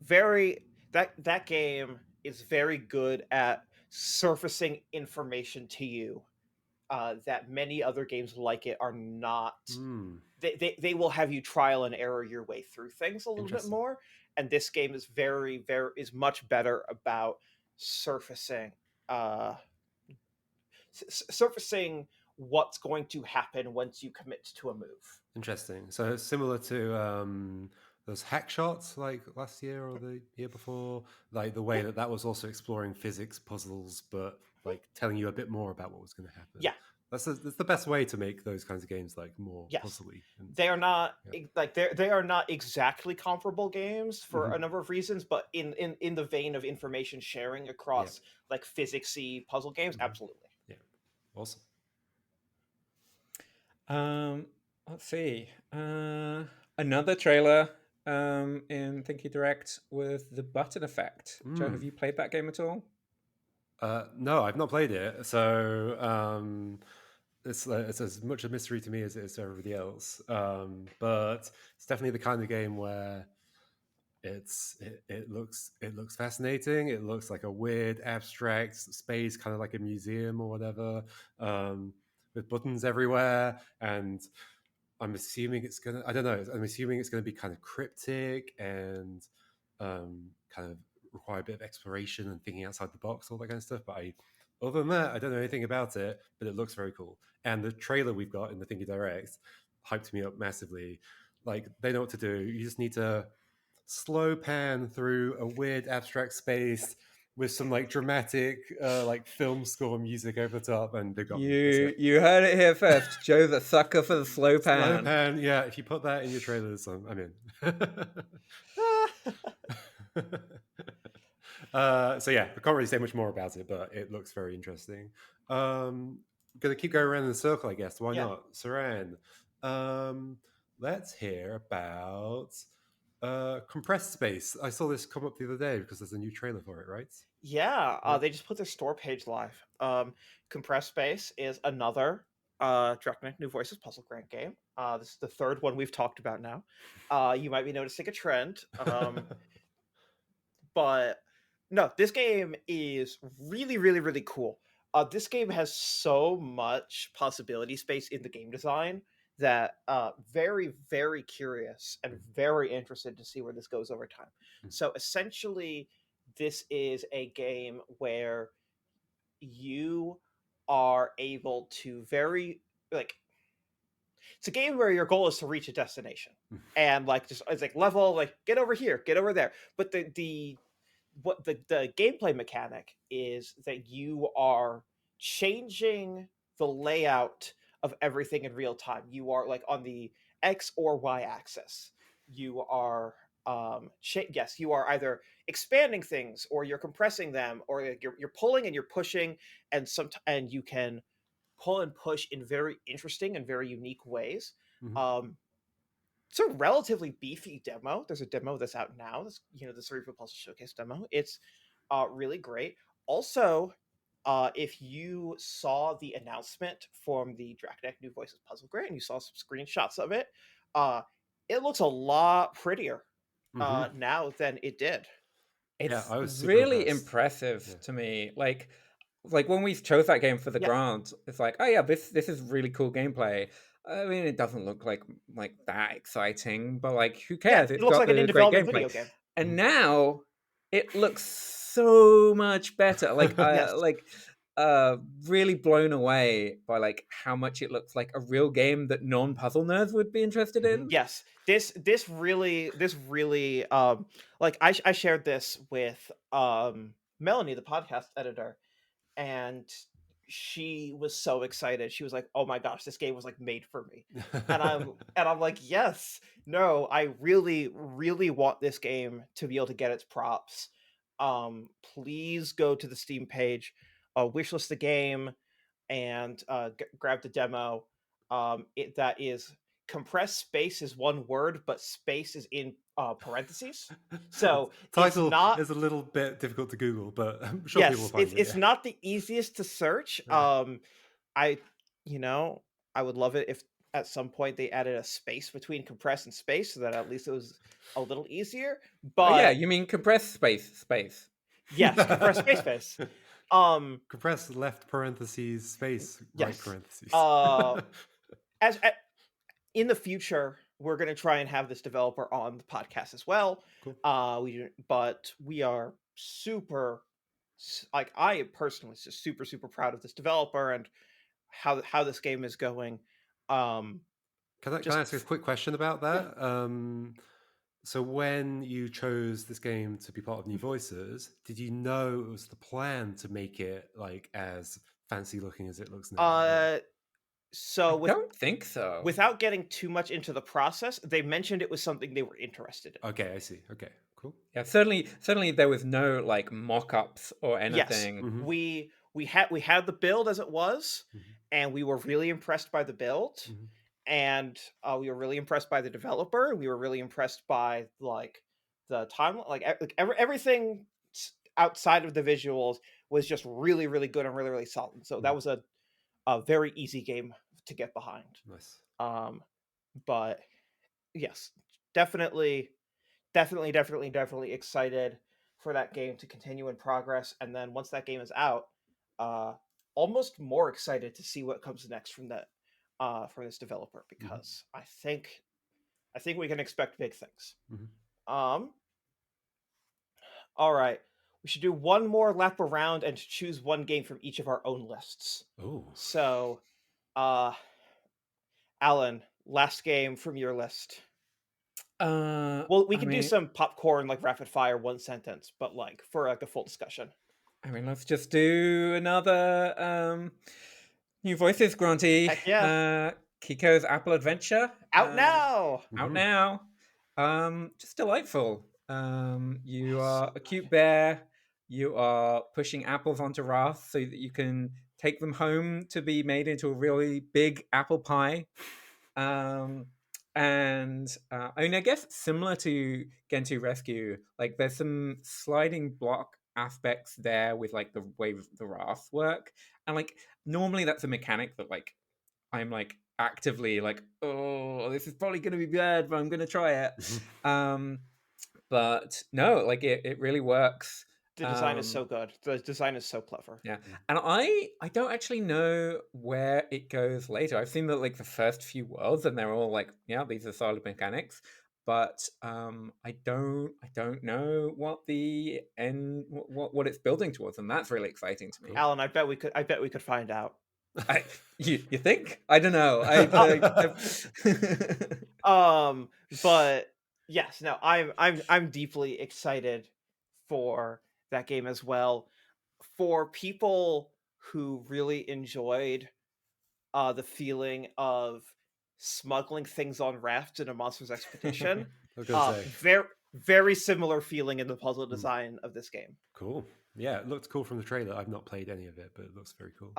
Very that game is very good at surfacing information to you that many other games like it are not. They will have you trial and error your way through things a little bit more, and this game is very is much better about surfacing surfacing what's going to happen once you commit to a move. Interesting. So it's similar to those hack shots like last year or the year before, like the way that was also exploring physics puzzles, but like telling you a bit more about what was going to happen. Yeah, that's the best way to make those kinds of games like more puzzly. And, they are not like they are not exactly comparable games for a number of reasons, but in the vein of information sharing across like physicsy puzzle games, absolutely. Yeah, awesome. Let's see. Another trailer in Thinky Direct with the button effect. Joe, have you played that game at all? No, I've not played it. So it's as much a mystery to me as it is to everybody else. But it's definitely the kind of game where it looks fascinating. It looks like a weird abstract space, kind of like a museum or whatever, with buttons everywhere. And I'm assuming it's gonna. I don't know. I'm assuming it's gonna be kind of cryptic and kind of require a bit of exploration and thinking outside the box, all that kind of stuff. But other than that, I don't know anything about it. But it looks very cool. And the trailer we've got in the Thinky Direct hyped me up massively. Like they know what to do. You just need to slow pan through a weird abstract space with some like dramatic like film score music over the top, and they got you heard it here first. Joe's a sucker for the slow pan. Slow pan, yeah. If you put that in your trailers, I'm in. So yeah, I can't really say much more about it, but it looks very interesting. Gonna keep going around in the circle, I guess. Why not, Syrenne? Let's hear about compressed space. I saw this come up the other day because there's a new trailer for it, right? Yeah, they just put their store page live. Compressed Space is another Draknek New Voices Puzzle Grant game. This is the third one we've talked about now. You might be noticing a trend. But no, this game is really cool. This game has so much possibility space in the game design that very curious and very interested to see where this goes over time. So essentially, this is a game where you are able to it's a game where your goal is to reach a destination and like just it's like level like get over here, get over there. But the gameplay mechanic is that you are changing the layout of everything in real time. You are like on the X or Y axis. You are yes, you are either expanding things or you're compressing them, or you're pulling and you're pushing, and you can pull and push in very interesting and very unique ways. It's a relatively beefy demo. There's a demo that's out now. The Cerebral Puzzle Showcase demo. It's really great. Also, if you saw the announcement from the Draconeck New Voices Puzzle Grant and you saw some screenshots of it, it looks a lot prettier now than it did. It's I was super really impressed. impressive to me. Like when we chose that game for the grant, it's like, oh yeah, this is really cool gameplay. I mean, it doesn't look like that exciting, but like, who cares? It It's looks got like an the great in-development gameplay. video game. And now it looks so much better. Like, Yes. really blown away by like how much it looks like a real game that non-puzzle nerds would be interested in. Yes, this really like I shared this with Melanie, the podcast editor, and she was so excited. She was like, "Oh my gosh, this game was like made for me," and I'm like, "Yes, no, I really want this game to be able to get its props. Please go to the Steam page, wishlist the game, and grab the demo. That is compressed space is one word, but space is in parentheses. So title it's not is a little bit difficult to Google, but I'm sure people will find it. It's not the easiest to search. I I would love it if at some point they added a space between compressed and space so that at least it was a little easier. But oh yeah, you mean compressed space? Yes, compressed space. Compress left parentheses space right parentheses. As in the future, we're going to try and have this developer on the podcast as well. Cool. We are super, like, I am personally just super proud of this developer and how this game is going. Can I ask a quick question about that? Yeah. So when you chose this game to be part of New Voices, did you know it was the plan to make it like as fancy looking as it looks now? So I don't think so. Without getting too much into the process, they mentioned it was something they were interested in. Okay, I see. Okay, cool. Yeah, certainly there was no like mock-ups or anything. Yes, we had the build as it was, and we were really impressed by the build. And we were really impressed by the developer, and we were really impressed by like the time, like everything outside of the visuals was just really good and really solid. So that was a very easy game to get behind. Nice. But yes, definitely excited for that game to continue in progress. And then once that game is out, almost more excited to see what comes next from this developer, because I think we can expect big things. All right, we should do one more lap around and choose one game from each of our own lists. Oh, so Alan, last game from your list. Well, we can do some popcorn, like rapid fire, one sentence, but like for like a full discussion. I mean, let's just do another New Voices grantee. Heck yeah. Kiko's Apple Adventure. Out now. Out now. Just delightful. You are a cute bear. You are pushing apples onto rafts so that you can take them home to be made into a really big apple pie. And I mean, I guess similar to Gentoo Rescue, like there's some sliding block aspects there with like the way the rafts work, and like normally that's a mechanic that like I'm like actively like, oh, this is probably going to be bad, but I'm going to try it. But no, like it really works. The design is so good. The design is so clever. Yeah, and I don't actually know where it goes later. I've seen that like the first few worlds, and they're all like, yeah, these are solid mechanics. But I don't know what the end, what it's building towards, and that's really exciting to me. Alan, I bet we could find out. You think? I don't know. But yes, no, I'm deeply excited for that game as well. For people who really enjoyed the feeling of smuggling things on rafts in a monster's expedition, very similar feeling in the puzzle Mm. design of this game. Cool. Yeah, it looked cool from the trailer. I've not played any of it, but it looks very cool.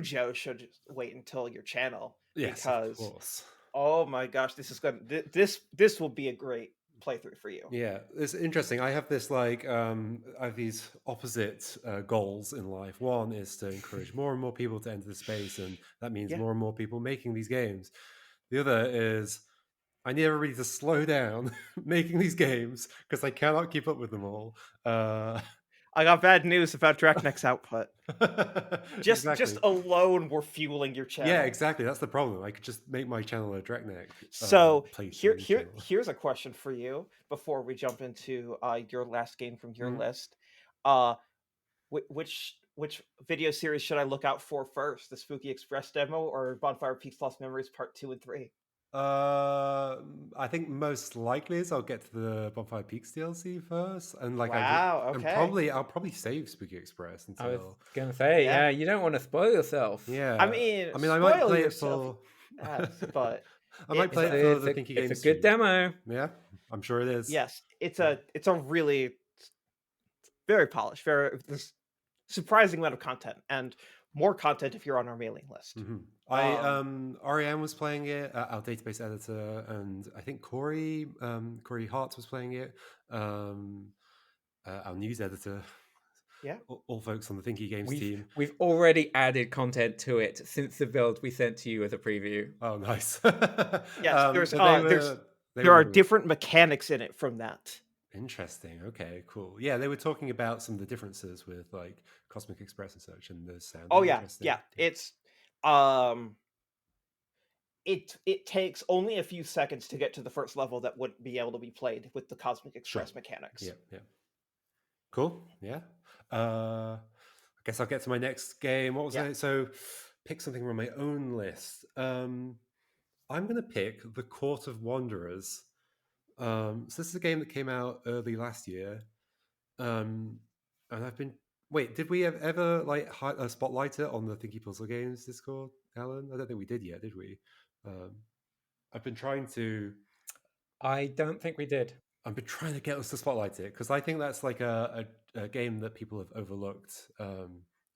Joe, should just wait until your channel, Yes, of because course. oh my gosh, this will be a great playthrough for you. Yeah, it's interesting. I have this I have these opposite goals in life. One is to encourage more and more people to enter the space, and that means Yeah. more and more people making these games. The other is I need everybody to slow down making these games because I cannot keep up with them all. I got bad news about DirectNext's output. Just Exactly. alone, we're fueling your channel. Yeah, exactly. That's the problem. I could just make my channel a DirectNeck. So playthrough channel. here's a question for you before we jump into your last game from your Mhm. list. Which video series should I look out for first? The Spooky Express demo or Bonfire Peaks Lost Memories Part 2 and 3? I think most likely is I'll get to the Bonfire Peaks DLC first, and Wow, okay. I'll probably save Spooky Express I was until. gonna say, Yeah. yeah, you don't want to spoil yourself. Yeah, I mean, I might spoil play yourself, it for. yes, but I might it's play a- it for the It's Thinky a Games. good feed. demo. Yeah, I'm sure it is. yes, it's a really very polished, very surprising amount of content, and more content if you're on our mailing list. Ariane was playing it, our database editor, and I think Corey Hart was playing it, our news editor. Yeah, all folks on the Thinky Games team. We've already added content to it since the build we sent to you as a preview. Oh, nice. yes, there are different mechanics in it from that. Interesting. Okay, cool. Yeah, they were talking about some of the differences with like Cosmic Express and such, and those sound. Oh yeah, interesting. yeah. It's it takes only a few seconds to get to the first level that wouldn't be able to be played with the Cosmic Express mechanics. Yeah. Cool. Yeah. I guess I'll get to my next game. What was it? So pick something from my own list. I'm gonna pick The Court of Wanderers. So this is a game that came out early last year. And I've been did we ever spotlight it on the Thinky Puzzle Games Discord, Alan? I don't think we did yet, did we? I've been trying to. I don't think we did. I've been trying to get us to spotlight it because I think that's like a game that people have overlooked.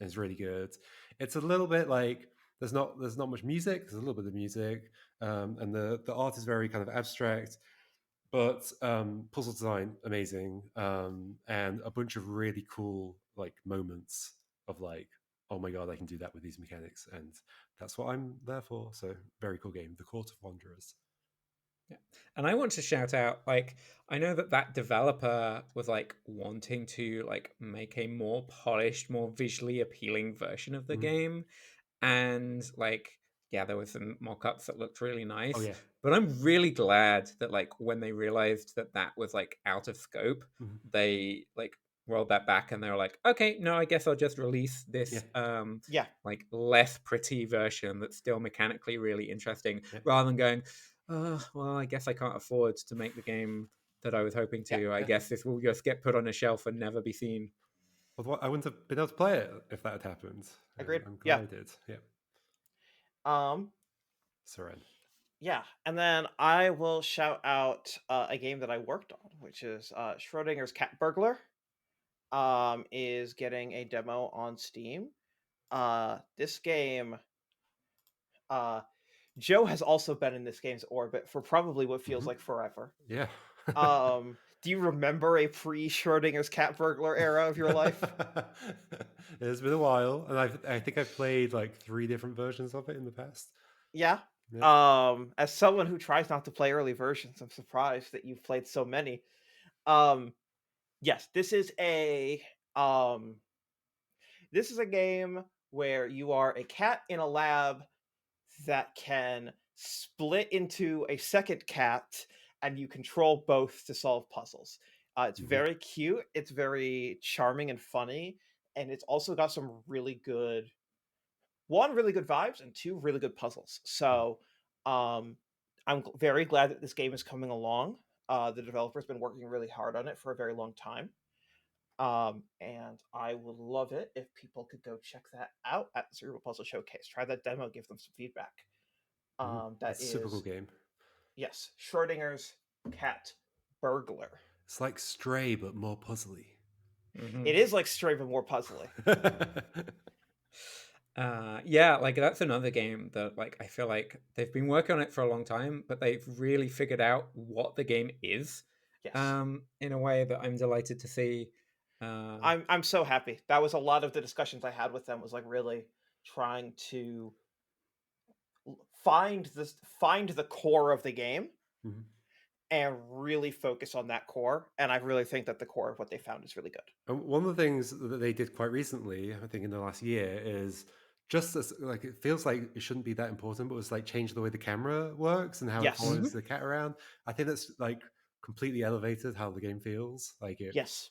It's really good. It's a little bit like there's not much music. There's a little bit of music, and the art is very kind of abstract, but puzzle design amazing, and a bunch of really cool like moments of like, oh my god, I can do that with these mechanics, and that's what I'm there for. So very cool game, The Court of Wanderers. Yeah. And I want to shout out, like, I know that developer was like wanting to like make a more polished, more visually appealing version of the game, and like, yeah, there were some mock-ups that looked really nice. Oh yeah. But I'm really glad that like when they realized that was like out of scope, they like rolled that back and they were like, okay, no, I guess I'll just release this like less pretty version that's still mechanically really interesting, rather than going, well, I guess I can't afford to make the game that I was hoping to. I guess this will just get put on a shelf and never be seen. Well, I wouldn't have been able to play it if that had happened. Agreed. I'm glad I did. Yeah. Syrenne. Yeah, and then I will shout out a game that I worked on, which is Schrodinger's Cat Burglar. Is getting a demo on Steam. This game, Joe has also been in this game's orbit for probably what feels like forever. Yeah. Do you remember a pre-Schrodinger's Cat Burglar era of your life? It's been a while, and I think I've played like 3 different versions of it in the past. Yeah. As someone who tries not to play early versions, I'm surprised that you've played so many. Yes, this is a game where you are a cat in a lab that can split into a second cat, and you control both to solve puzzles. It's very cute, it's very charming and funny, and it's also got some really good vibes and 2 really good puzzles. So I'm very glad that this game is coming along. The developer's been working really hard on it for a very long time. And I would love it if people could go check that out at the Cerebral Puzzle Showcase. Try that demo, give them some feedback. That's a super cool game. Yes, Schrodinger's cat Burglar. It's like Stray, but more puzzly. Mhm. It is like Stray, but more puzzly. Yeah, like that's another game that like I feel like they've been working on it for a long time, but they've really figured out what the game is. Yes. In a way that I'm delighted to see. I'm so happy. That was a lot of the discussions I had with them, was like really trying to find the core of the game Mhm. and really focus on that core. And I really think that the core of what they found is really good. And one of the things that they did quite recently, I think in the last year, is just as like it feels like it shouldn't be that important, but it was like change the way the camera works and how it Yes. follows the cat around. I think that's like completely elevated how the game feels. Like it, Yes. yeah.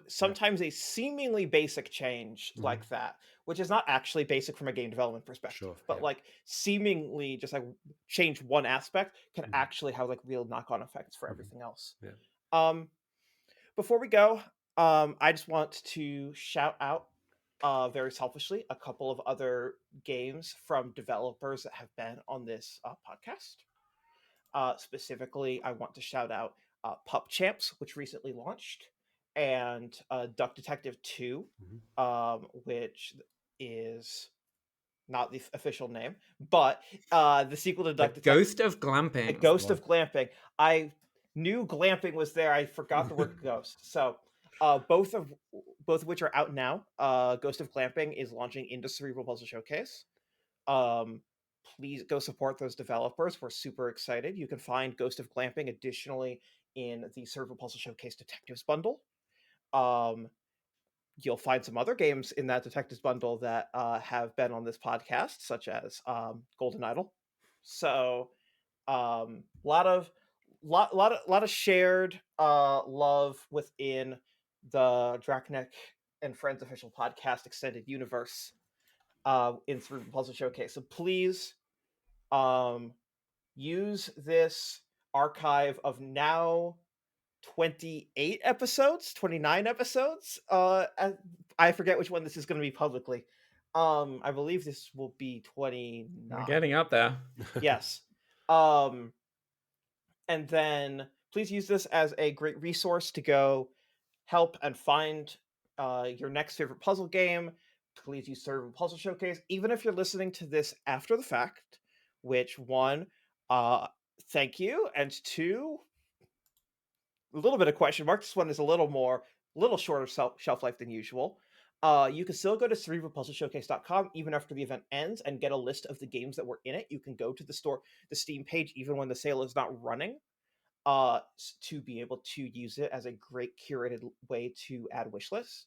Sometimes a seemingly basic change Mhm. like that, which is not actually basic from a game development perspective, Sure, but yeah. like seemingly just like change one aspect can Mhm. actually have like real knock-on effects for Mhm. everything else. Yeah. Before we go, I just want to shout out very selfishly a couple of other games from developers that have been on this podcast. Specifically, I want to shout out Pup Champs, which recently launched, and Duck Detective 2, Mhm. which is not the official name, but the sequel to The Duck Detective, Ghost of The Glamping. That's the Ghost one. of Glamping. I knew Glamping was there. I forgot the word ghost. So both of which are out now. Ghost of Glamping is launching into Cerebral Puzzle Showcase. Um, please go support those developers. We're super excited. You can find Ghost of Glamping additionally in the Cerebral Puzzle Showcase Detectives bundle. You'll find some other games in that Detectives bundle that have been on this podcast, such as Golden Idol. So, lot of shared love within the Draconic and Friends official podcast extended universe in Cerebral Puzzle Showcase. So please use this archive of now 28 episodes, 29 episodes. I forget which one this is going to be publicly. I believe this will be 29. We're getting up there. Yes. And then please use this as a great resource to go help and find your next favorite puzzle game. Please use Cerebral Puzzle Showcase, even if you're listening to this after the fact. Which one? Thank you, and two, a little bit of question mark. This one is a little shorter shelf life than usual. You can still go to cerebralpuzzleshowcase.com even after the event ends and get a list of the games that were in it. You can go to the Steam page, even when the sale is not running, to be able to use it as a great curated way to add wish lists,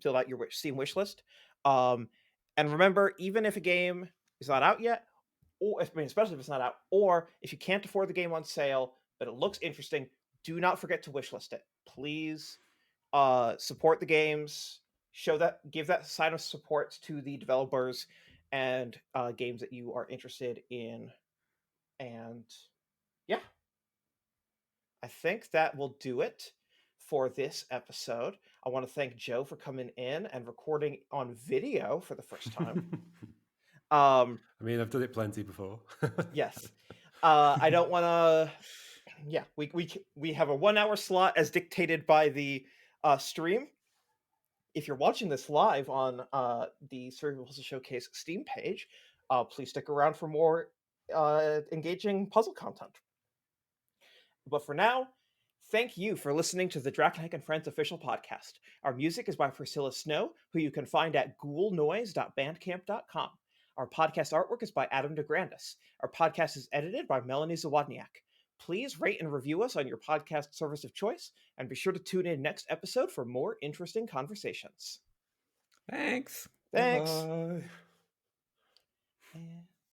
build out your Steam wish list. And remember, even if a game is not out yet, or especially if it's not out, or if you can't afford the game on sale, but it looks interesting, do not forget to wishlist it. Please support the games, give that sign of support to the developers and games that you are interested in. And yeah, I think that will do it for this episode. I want to thank Joe for coming in and recording on video for the first time. Um, I mean, I've done it plenty before. yes. I don't want to. Yeah, we have a 1 hour slot as dictated by the stream. If you're watching this live on the Cerebral Puzzle Showcase Steam page, please stick around for more engaging puzzle content. But for now, thank you for listening to the Draconic and Friends official podcast. Our music is by Priscilla Snow, who you can find at ghoulnoise.bandcamp.com. Our podcast artwork is by Adam DeGrandis. Our podcast is edited by Melanie Zawodniak. Please rate and review us on your podcast service of choice, and be sure to tune in next episode for more interesting conversations. Thanks. Thanks. Bye. And